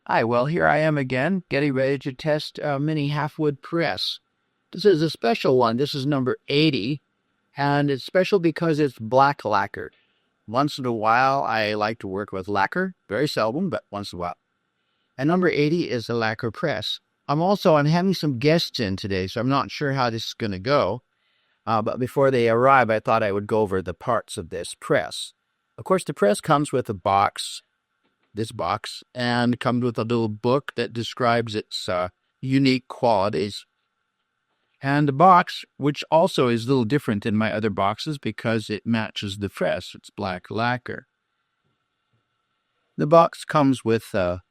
Hi, well, here I am again, getting ready to test a mini Halfwood press. This is a special one. This is number 80, and it's special because it's black lacquered. Once in a while, I like to work with lacquer. Very seldom, but once in a while. And number 80 is a lacquer press. I'm having some guests in today, so I'm not sure how this is going to go. But before they arrive, I thought I would go over the parts of this press. Of course, the press comes with a box, this box, and comes with a little book that describes its unique qualities. And the box, which also is a little different than my other boxes because it matches the press. It's black lacquer. The box comes with a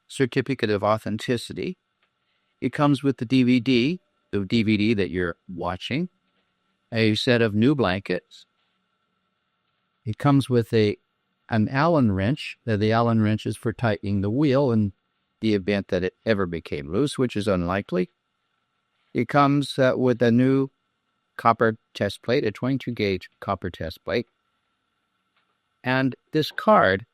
certificate of authenticity. It comes with the DVD that you're watching, a set of new blankets. It comes with an Allen wrench. The Allen wrench is for tightening the wheel in the event that it ever became loose, which is unlikely. It comes with a new copper test plate, a 22-gauge copper test plate. And this card,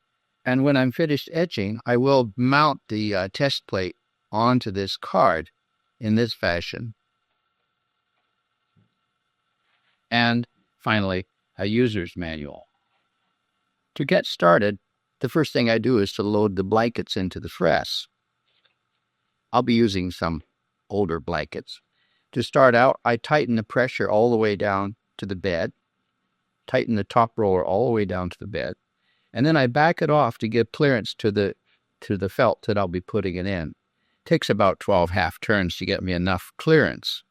and when I'm finished etching, I will mount the test plate onto this card in this fashion. And finally, a user's manual. To get started, the first thing I do is to load the blankets into the press. I'll be using some older blankets. To start out, I tighten the pressure all the way down to the bed, tighten the top roller all the way down to the bed, and then I back it off to give clearance to the felt that I'll be putting it in. It takes about 12 half turns to get me enough clearance.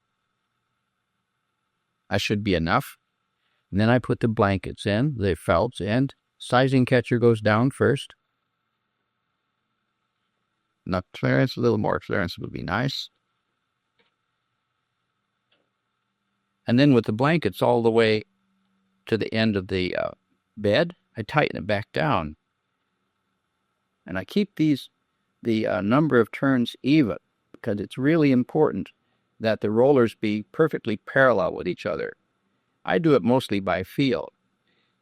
That should be enough. And then I put the blankets in, the felts, and sizing catcher goes down first. Enough clearance, a little more clearance would be nice. And then with the blankets all the way to the end of the bed, I tighten it back down. And I keep the number of turns even because it's really important that the rollers be perfectly parallel with each other. I do it mostly by feel,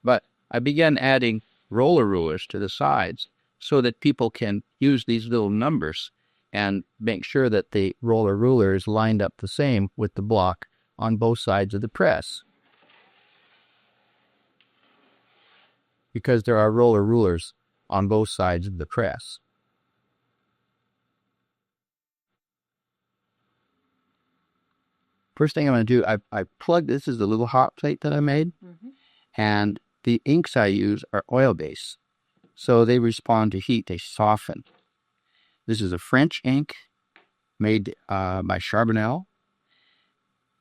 but I began adding roller rulers to the sides so that people can use these little numbers and make sure that the roller ruler is lined up the same with the block on both sides of the press. Because there are roller rulers on both sides of the press. First thing I'm going to do, I plug, this is the little hot plate that I made, and the inks I use are oil-based, so they respond to heat, they soften. This is a French ink made by Charbonnel,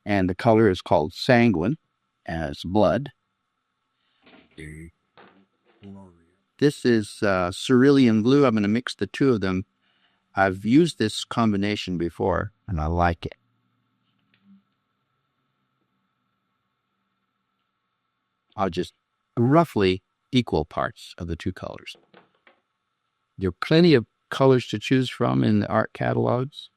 and the color is called Sanguine, as blood. This is cerulean blue. I'm going to mix the two of them. I've used this combination before, and I like it. I'll just roughly equal parts of the two colors. There are plenty of colors to choose from in the art catalogs.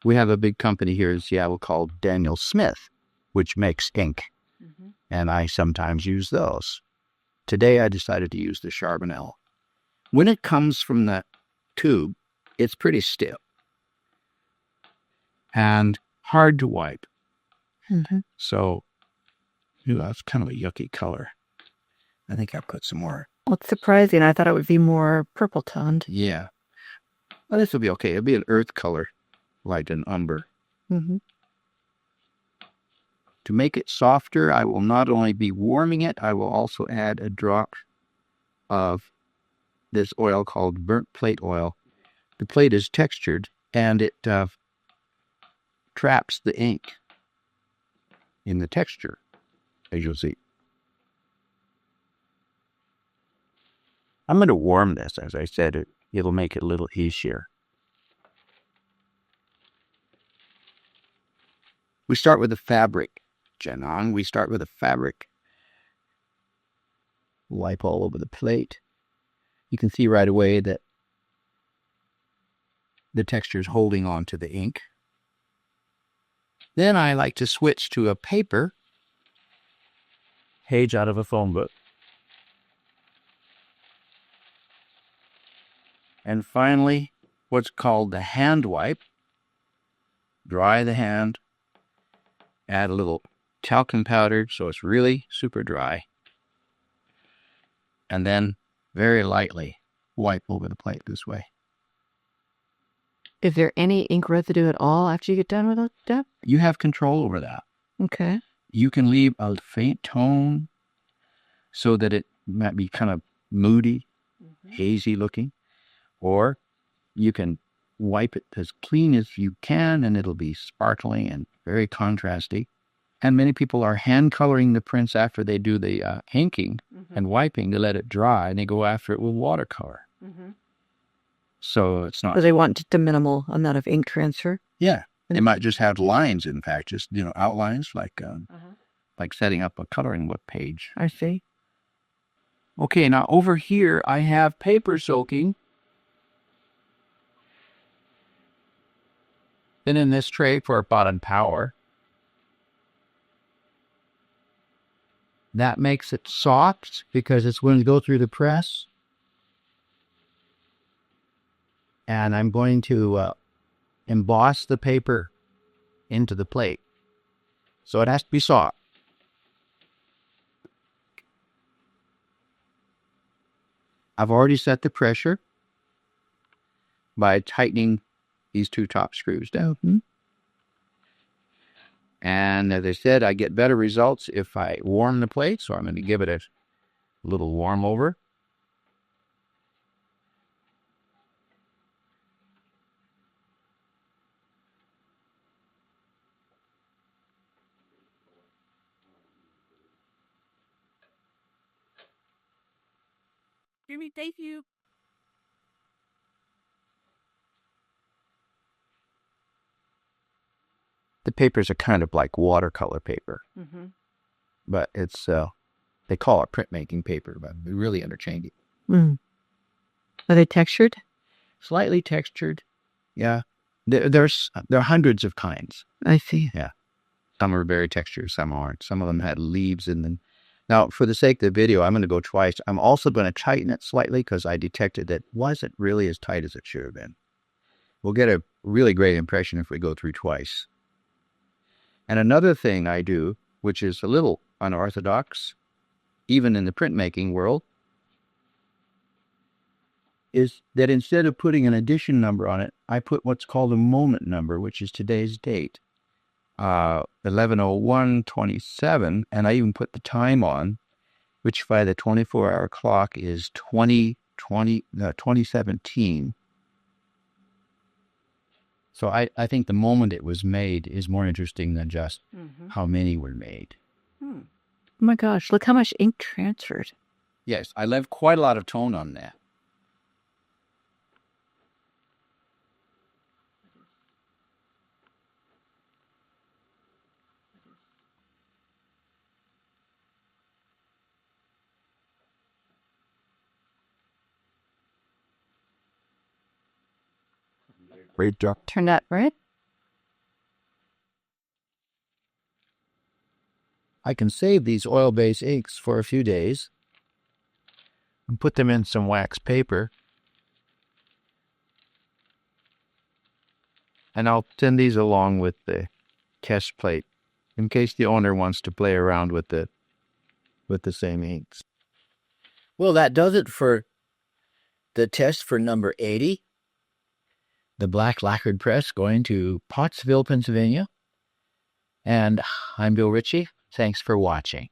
We have a big company here in Seattle called Daniel Smith, which makes ink, and I sometimes use those. Today I decided to use the Charbonnel. When it comes from the tube, it's pretty stiff and hard to wipe. So, that's kind of a yucky color. I think I'll put some more. Well, it's surprising. I thought it would be more purple toned. Yeah. Well, this will be okay. It'll be an earth color, like an umber. To make it softer, I will not only be warming it, I will also add a drop of this oil called burnt plate oil. The plate is textured, and it traps the ink in the texture, as you'll see. I'm going to warm this, as I said. It'll make it a little easier. We start with the fabric, Jenon. We start with the fabric. Wipe all over the plate. You can see right away that the texture is holding on to the ink. Then I like to switch to a paper, page out of a phone book. And finally, what's called the hand wipe. Dry the hand. Add a little talcum powder so it's really super dry. And then very lightly wipe over the plate this way. Is there any ink residue at all after you get done with that step? You have control over that. Okay. You can leave a faint tone so that it might be kind of moody, hazy looking, or you can wipe it as clean as you can and it'll be sparkling and very contrasty. And many people are hand coloring the prints after they do the inking and wiping to let it dry, and they go after it with watercolor. So it's not... So they want just a minimal amount of ink transfer? Yeah. They might just have lines, in fact, just, outlines like setting up a coloring book page. I see. Okay, now over here I have paper soaking. Then in this tray for bottom power. That makes it soft because it's going to go through the press. And I'm going to emboss the paper into the plate. So it has to be soft. I've already set the pressure by tightening these two top screws down. And as I said, I get better results if I warm the plate, so I'm going to give it a little warm over. Jimmy, thank you. The papers are kind of like watercolor paper, but it's they call it printmaking paper, but we really interchange it. Are they textured? Slightly textured, yeah. There are hundreds of kinds. I see. Yeah, some are very textured, some aren't. Some of them had leaves in them. Now, for the sake of the video, I'm going to go twice. I'm also going to tighten it slightly because I detected that it wasn't really as tight as it should have been. We'll get a really great impression if we go through twice. And another thing I do, which is a little unorthodox, even in the printmaking world, is that instead of putting an edition number on it, I put what's called a moment number, which is today's date, 11/01/27, and I even put the time on, which by the 24-hour clock is 2017. So I think the moment it was made is more interesting than just how many were made. Oh my gosh, look how much ink transferred. Yes, I left quite a lot of tone on that. Great job. Turn that red. I can save these oil-based inks for a few days and put them in some wax paper. And I'll send these along with the test plate in case the owner wants to play around with the same inks. Well, that does it for the test for number 80. The black lacquered press going to Pottsville, Pennsylvania. And I'm Bill Ritchie. Thanks for watching.